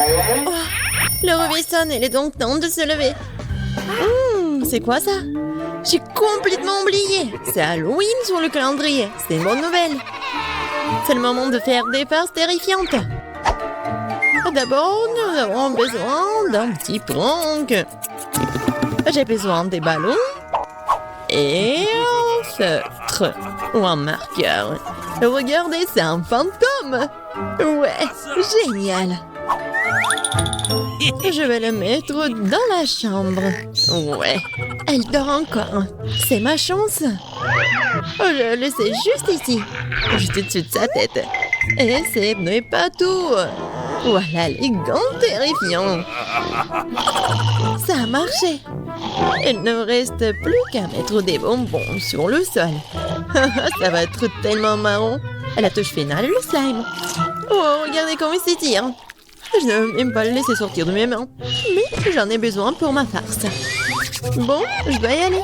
Oh, le réveil sonne, il est donc temps de se lever. C'est quoi ça? J'ai complètement oublié. C'est Halloween sur le calendrier. C'est une bonne nouvelle. C'est le moment de faire des farces terrifiantes. D'abord, nous avons besoin d'un petit prank. J'ai besoin des ballons et un feutre ou un marqueur. Regardez, c'est un fantôme. Ouais, génial. Je vais le mettre dans la chambre. Ouais, elle dort encore. C'est ma chance. Je vais le laisser juste ici, juste au-dessus de sa tête. Et ce n'est pas tout. Voilà les gants terrifiants. Ça a marché. Il ne reste plus qu'à mettre des bonbons sur le sol. Ça va être tellement marrant. À la touche finale, le slime. Oh, regardez comment il s'étire. Je ne veux même pas le laisser sortir de mes mains. Mais j'en ai besoin pour ma farce. Bon, je dois y aller.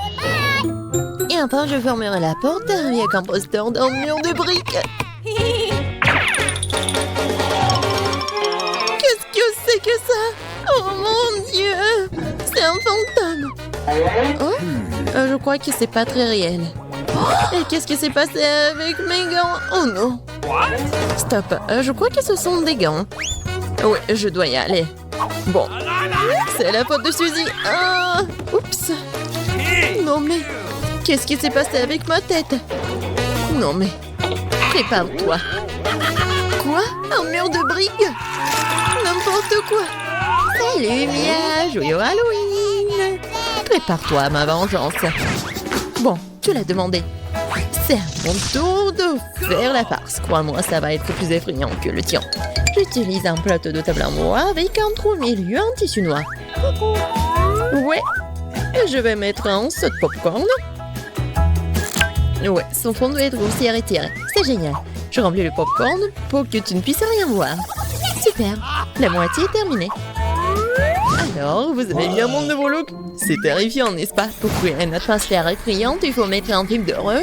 Et enfin, je fermerai la porte avec un poster d'un mur de briques. Qu'est-ce que c'est que ça? Oh mon Dieu! C'est un fantôme. Oh, je crois que c'est pas très réel. Et qu'est-ce qui s'est passé avec mes gants? Oh non! Stop, je crois que ce sont des gants. Oui, je dois y aller. Bon, c'est la faute de Suzy. Ah, oups. Non mais, qu'est-ce qui s'est passé avec ma tête? Non mais, prépare-toi. Quoi? Un mur de briques? N'importe quoi. Salut Mia, joyeux Halloween. Prépare-toi à ma vengeance. Bon, tu l'as demandé. C'est à mon tour de faire la farce. Crois-moi, ça va être plus effrayant que le tien. J'utilise un plateau de table en bois avec un trou au milieu en tissu noir. Ouais. Et je vais mettre un saut de popcorn. Ouais, son fond doit être grossier et tiré. C'est génial. Je remplis le popcorn pour que tu ne puisses rien voir. Super. La moitié est terminée. Alors, vous avez bien mon nouveau look? C'est terrifiant, n'est-ce pas? Pour créer une atmosphère effrayante, il faut mettre un film d'horreur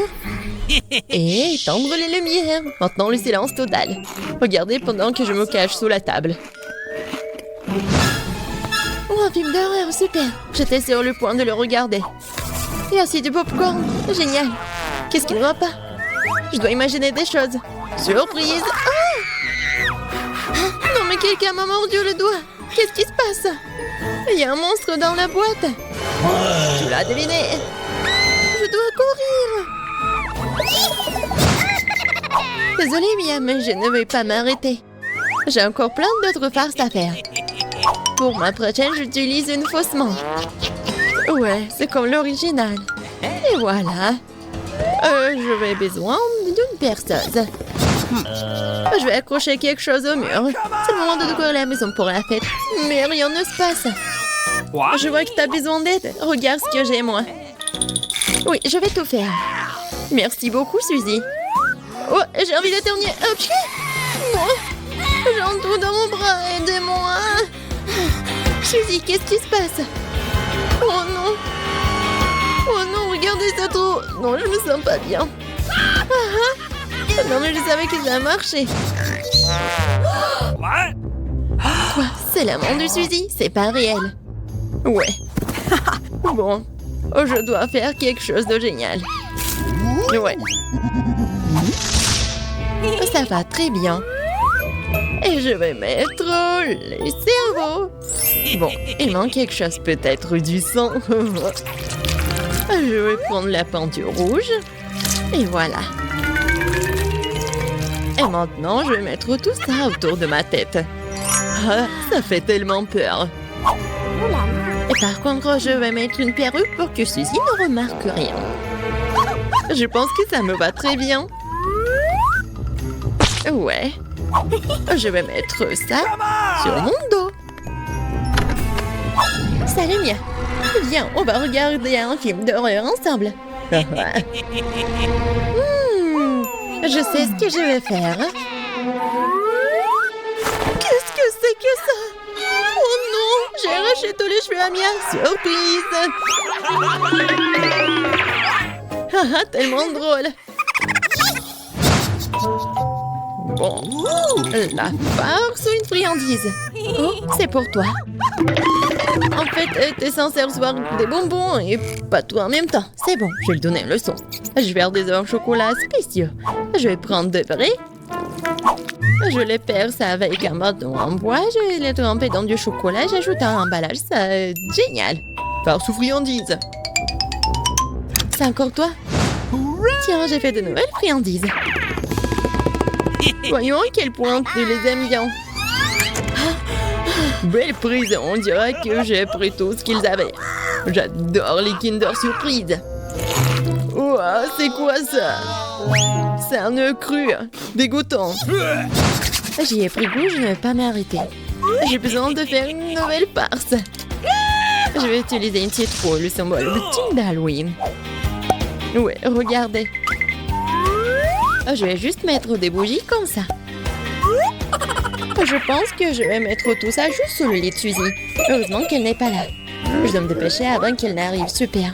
et éteindre les lumières. Maintenant, le silence total. Regardez pendant que je me cache sous la table. Oh, un film d'horreur, super. J'étais sur le point de le regarder. Et aussi du popcorn. Génial. Qu'est-ce qu'il ne va pas? Je dois imaginer des choses. Surprise. Ah! Non, mais quelqu'un m'a mordu le doigt. Qu'est-ce qui se passe? Il y a un monstre dans la boîte. Tu l'as deviné. Je dois courir. Désolée, Mia, mais je ne vais pas m'arrêter. J'ai encore plein d'autres farces à faire. Pour ma prochaine, j'utilise une fausse main. Ouais, c'est comme l'original. Et voilà. Je vais besoin d'une perceuse. Je vais accrocher quelque chose au mur. C'est le moment de décorer la maison pour la fête. Mais rien ne se passe. Je vois que tu as besoin d'aide. Regarde ce que j'ai, moi. Oui, je vais tout faire. Merci beaucoup, Suzy. Oh, j'ai envie d'éternuer. Moi, j'ai un trou dans mon bras. Aidez-moi. Suzy, qu'est-ce qui se passe? Oh non. Oh non, regardez ce trou. Non, je me sens pas bien. Non, mais je savais que ça a marché. Quoi? C'est la main de Suzy? C'est pas réel. Ouais. Bon. Oh, je dois faire quelque chose de génial. Ouais. Ça va très bien. Et je vais mettre les cerveaux. Bon, il manque quelque chose, peut-être du sang. Je vais prendre la peinture rouge. Et voilà. Et maintenant, je vais mettre tout ça autour de ma tête. Ah, ça fait tellement peur. Et par contre, je vais mettre une perruque pour que Suzy ne remarque rien. Je pense que ça me va très bien. Ouais. Je vais mettre ça sur mon dos. Salut Mia. Viens, on va regarder un film d'horreur ensemble. Je sais ce que je vais faire. Qu'est-ce que c'est que ça? Oh non, j'ai arraché tous les cheveux à Mia. Surprise. Tellement drôle. Bon, la farce ou une friandise? Oh, c'est pour toi. En fait, t'es censé recevoir des bonbons et pas tout en même temps. C'est bon, je vais lui donner une leçon. Je vais faire des œufs au chocolat spéciaux. Je vais prendre deux vrais. Je les perce avec un bâton en bois. Je vais les tremper dans du chocolat. J'ajoute un emballage. C'est génial. Farce ou friandise. C'est encore toi? Tiens, j'ai fait de nouvelles friandises. Voyons à quel point tu les aimes bien. Belle prise, on dirait que j'ai pris tout ce qu'ils avaient. J'adore les Kinder Surprise. Ouah, c'est quoi ça? C'est un œuf cru, dégoûtant. J'y ai pris goût, je ne vais pas m'arrêter. J'ai besoin de faire une nouvelle farce. Je vais utiliser une citrouille, le symbole ultime d'Halloween. Ouais, regardez. Je vais juste mettre des bougies comme ça. Je pense que je vais mettre tout ça juste sur le lit de Suzy. Heureusement qu'elle n'est pas là. Je dois me dépêcher avant qu'elle n'arrive. Super.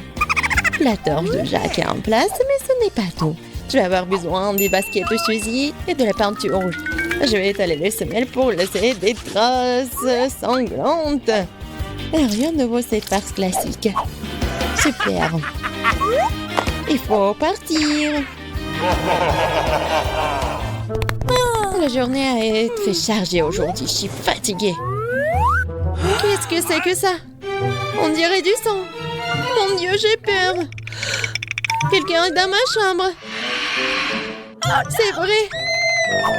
La torche de Jacques est en place, mais ce n'est pas tout. Je vais avoir besoin des baskets de Suzy et de la peinture rouge. Je vais étaler les semelles pour laisser des traces sanglantes. Et rien ne vaut cette farce classique. Super. Il faut partir. La journée a été chargée aujourd'hui. Je suis fatiguée. Qu'est-ce que c'est que ça? On dirait du sang. Mon Dieu, j'ai peur. Quelqu'un est dans ma chambre. C'est vrai.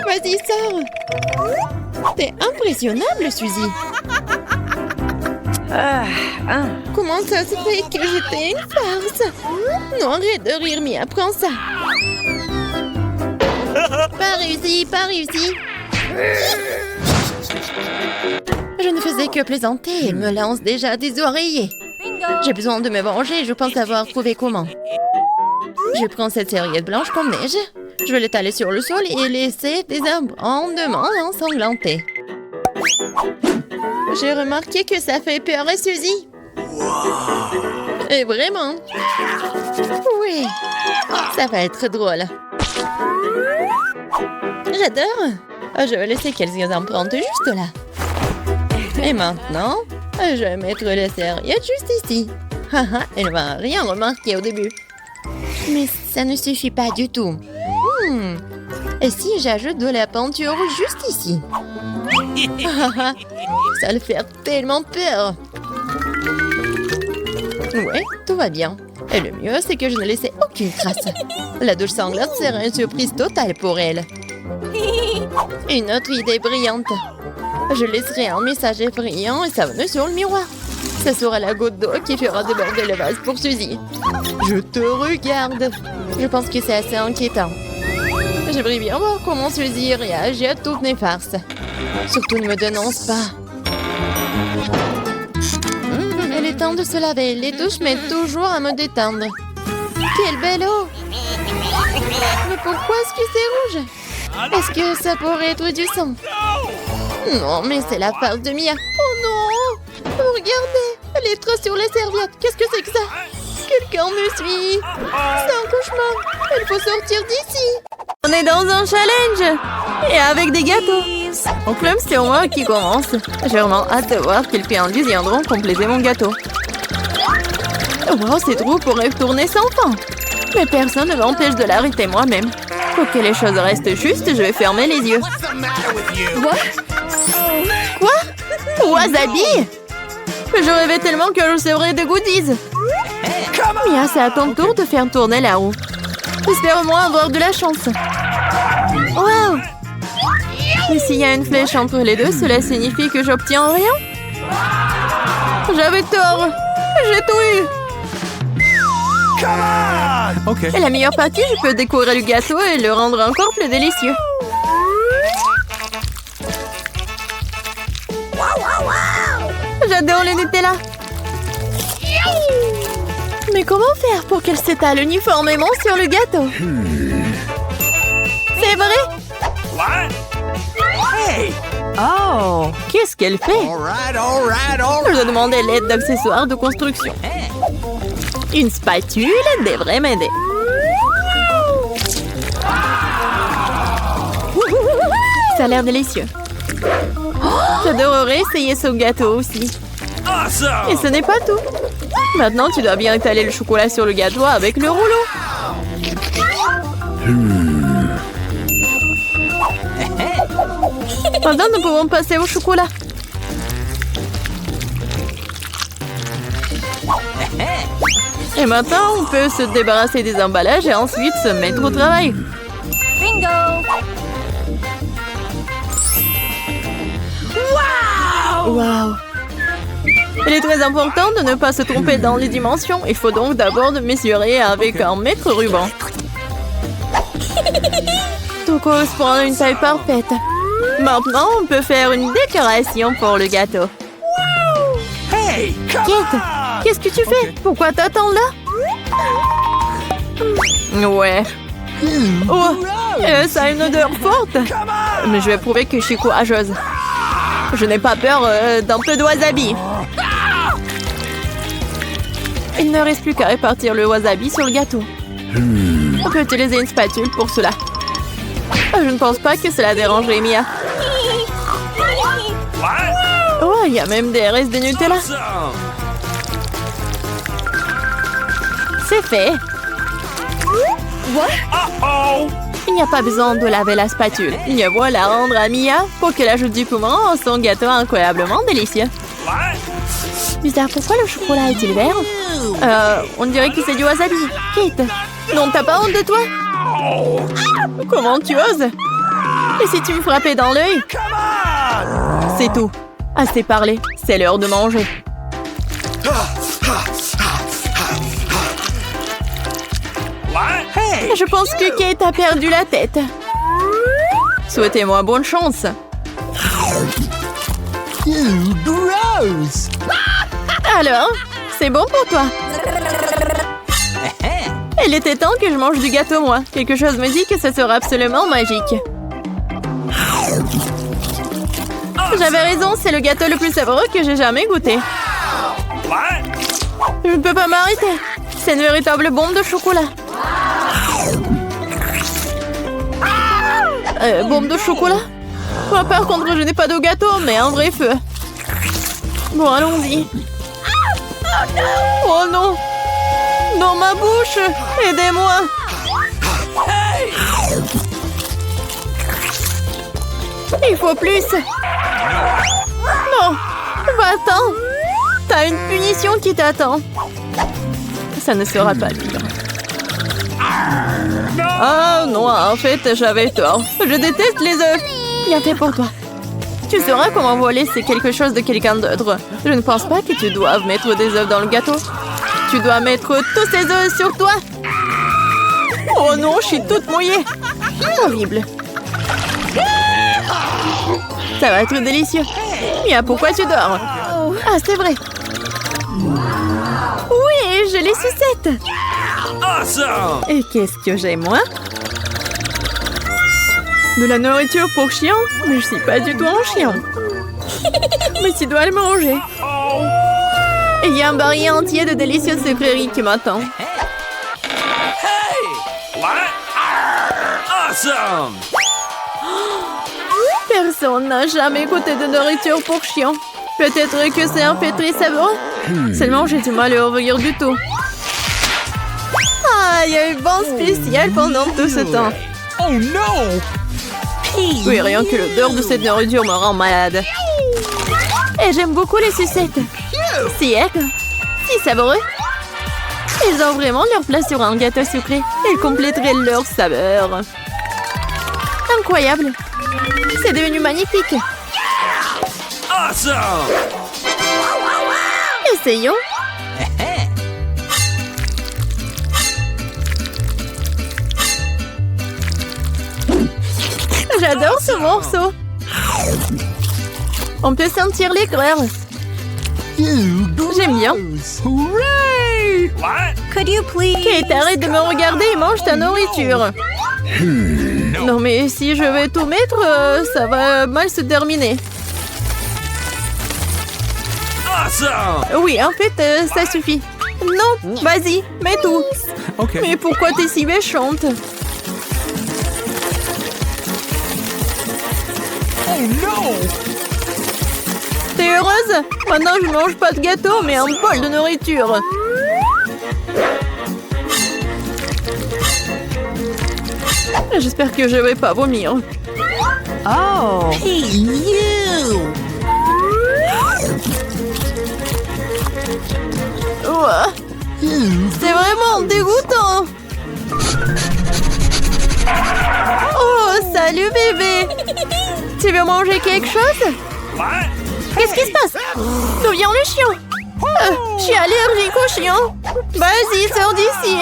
Vas-y, sors. T'es impressionnable, Suzy. Comment ça se fait que j'étais une farce? Non, arrête de rire, Mia, prends ça. Pas réussi, pas réussi. Je ne faisais que plaisanter. Elle me lance déjà des oreillers. J'ai besoin de me venger. Je pense avoir trouvé comment. Je prends cette serviette blanche comme neige. Je vais l'étaler sur le sol et laisser des abondements ensanglantés. J'ai remarqué que ça fait peur à Suzy. Et vraiment. Oui, ça va être drôle. J'adore. Je vais laisser quelques empreintes juste là. Et maintenant, je vais mettre la serviette juste ici. Haha, elle va rien remarquer au début. Mais ça ne suffit pas du tout. Et si j'ajoute de la peinture juste ici? Ça va le faire tellement peur. Ouais, tout va bien. Et le mieux, c'est que je ne laissais aucune trace. La douche sanglante serait une surprise totale pour elle. Une autre idée brillante. Je laisserai un message effrayant et savonneux sur le miroir. Ce sera la goutte d'eau qui fera déborder le vase pour Suzy. Je te regarde. Je pense que c'est assez inquiétant. J'aimerais bien voir comment Suzy réagit à toutes mes farces. Surtout ne me dénonce pas. Il est temps de se laver. Les douches m'aident toujours à me détendre. Quelle belle eau! Mais pourquoi est-ce que c'est rouge? Est-ce que ça pourrait être du sang? Non, mais c'est la farce de Mia. Oh non! Regardez! Les traces sur les serviettes. Qu'est-ce que c'est que ça? Quelqu'un me suit. C'est un cauchemar. Il faut sortir d'ici. On est dans un challenge. Et avec des gâteaux. Donc là, c'est moi qui commence. J'ai vraiment hâte de voir quels friandises viendront compléter mon gâteau. Wow, ces trous pourraient tourner sans fin. Mais personne ne m'empêche de l'arrêter moi-même. Pour que les choses restent justes, je vais fermer les yeux. Quoi? Wasabi? Je rêvais tellement que je recevrais des goodies. Mia, c'est à ton tour de faire tourner la roue. J'espère au moins avoir de la chance. Wow! Et s'il y a une flèche entre les deux, cela signifie que j'obtiens rien? J'avais tort. J'ai tout eu. Okay. Et la meilleure partie, je peux décorer le gâteau et le rendre encore plus délicieux. J'adore le Nutella. Mais comment faire pour qu'elle s'étale uniformément sur le gâteau? C'est vrai? Hey! Oh, qu'est-ce qu'elle fait? Je dois demander l'aide d'accessoires de construction. Une spatule devrait m'aider. Ça a l'air délicieux. Oh! J'adorerais essayer ce gâteau aussi. Et ce n'est pas tout. Maintenant, tu dois bien étaler le chocolat sur le gâteau avec le rouleau. Maintenant, nous pouvons passer au chocolat. Et maintenant, on peut se débarrasser des emballages et ensuite se mettre au travail. Bingo! Wow! Il est très important de ne pas se tromper dans les dimensions. Il faut donc d'abord mesurer avec un mètre ruban. Tout correspond à une taille parfaite. Maintenant, on peut faire une décoration pour le gâteau. Hey, come Kate, on! qu'est-ce que tu fais? Pourquoi t'attends là? Ouais. Oh, ça a une odeur forte. Come on! Mais je vais prouver que je suis courageuse. Je n'ai pas peur d'un peu de wasabi. Il ne reste plus qu'à répartir le wasabi sur le gâteau. On peut utiliser une spatule pour cela. Je ne pense pas que cela dérangerait Mia. What? Oh, il y a même des restes de Nutella. Awesome! C'est fait. Uh-oh! Il n'y a pas besoin de laver la spatule. Il faut la rendre à Mia pour qu'elle ajoute du piment à son gâteau incroyablement délicieux. What? Bizarre, pourquoi le chocolat est-il vert? On dirait que c'est du wasabi. Kate, non, t'as pas honte de toi? Comment tu oses? Et si tu me frappais dans l'œil? Come on! C'est tout. Assez parlé, c'est l'heure de manger. What? Hey! Je pense que Kate a perdu la tête. Souhaitez-moi bonne chance. Gross! Alors, c'est bon pour toi? Il était temps que je mange du gâteau, moi. Quelque chose me dit que ce sera absolument magique. J'avais raison, c'est le gâteau le plus savoureux que j'ai jamais goûté. What? Je ne peux pas m'arrêter. C'est une véritable bombe de chocolat. Bombe de chocolat? Moi, par contre, je n'ai pas de gâteau, mais un vrai feu. Bon, allons-y. Oh non! Dans ma bouche! Aidez-moi! Hey! Il faut plus! Non! Va-t'en! T'as une punition qui t'attend. Ça ne sera pas pire. Ah non, en fait, j'avais tort. Je déteste les œufs. Bien fait pour toi. Tu sauras comment voler, c'est quelque chose de quelqu'un d'autre. Je ne pense pas que tu doives mettre des œufs dans le gâteau. Tu dois mettre tous ces œufs sur toi. Oh non, je suis toute mouillée. Horrible. Ça va être délicieux. Mia, pourquoi tu dors? Ah, c'est vrai. Oui, je les sucette. Awesome! Et qu'est-ce que j'ai, moi? De la nourriture pour chien? Mais je suis pas du tout un chien. Mais tu dois le manger. Oh! Et il y a un barillet entier de délicieuses sucreries qui m'attend. Hey! What? Awesome! Personne n'a jamais goûté de nourriture pour chien. Peut-être que c'est un peu très savoureux. Seulement, j'ai du mal à ouvrir du tout. Ah, il y a eu bon spécial pendant tout ce temps. Oh no! Oui, rien que l'odeur de cette nourriture me rend malade. Et j'aime beaucoup les sucettes. Si aigre, si savoureux. Ils ont vraiment leur place sur un gâteau sucré. Ils compléteraient leur saveur. Incroyable. C'est devenu magnifique. Awesome! Essayons. J'adore ce morceau. On peut sentir l'aigreur. J'aime bien. Hooray! What? Could you please? Kate, arrête de me regarder et mange ta nourriture. Non, mais si je vais tout mettre, ça va mal se terminer. Awesome! Oui, en fait, ça suffit. Non, vas-y, mets tout. Okay. Mais pourquoi t'es si méchante? Oh, 'no! 'What? 'Awesome! 'What? 'Could you please? 'Kate, arrête de me regarder et mange ta nourriture. Non, mais si je vais tout mettre, ça va mal se terminer. Oh, oui, en fait, ça suffit. Non, vas-y, mets tout. Mais pourquoi t'es si méchante? Oh no! T'es heureuse? Maintenant, je mange pas de gâteau, mais un bol de nourriture. J'espère que je vais pas vomir. Oh. Hey, you! Ouah. C'est vraiment dégoûtant. Oh, salut bébé. Tu veux manger quelque chose? What? Qu'est-ce qui se passe? D'où vient le chien? Je suis allergique au chien. Vas-y, sors d'ici.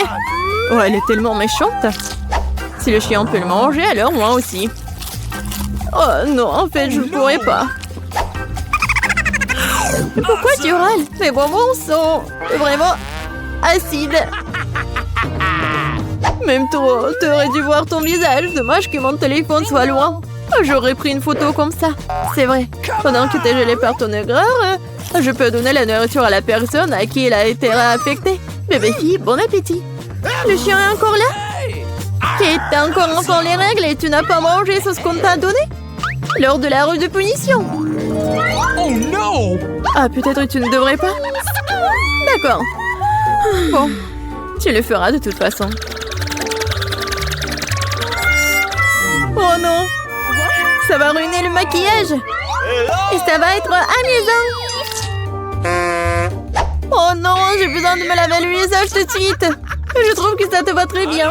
Oh, elle est tellement méchante. Si le chien peut le manger, alors moi aussi. Oh non, en fait, je ne pourrais pas. Pourquoi tu râles? Mes bonbons sont vraiment acides. Même toi, t'aurais dû voir ton visage. Dommage que mon téléphone soit loin. J'aurais pris une photo comme ça. C'est vrai. Pendant que t'es gelé par ton aigreur, je peux donner la nourriture à la personne à qui il a été réaffecté. Bébé fille, bon appétit. Le chien est encore là? Kate, t'as encore enfant les règles et tu n'as pas mangé ce qu'on t'a donné? Lors de la rue de punition. Oh no! Ah, peut-être tu ne devrais pas? D'accord. Bon, tu le feras de toute façon. Oh non! Ça va ruiner le maquillage! Et ça va être amusant! Oh non, j'ai besoin de me laver le visage tout de suite! Je trouve que ça te va très bien.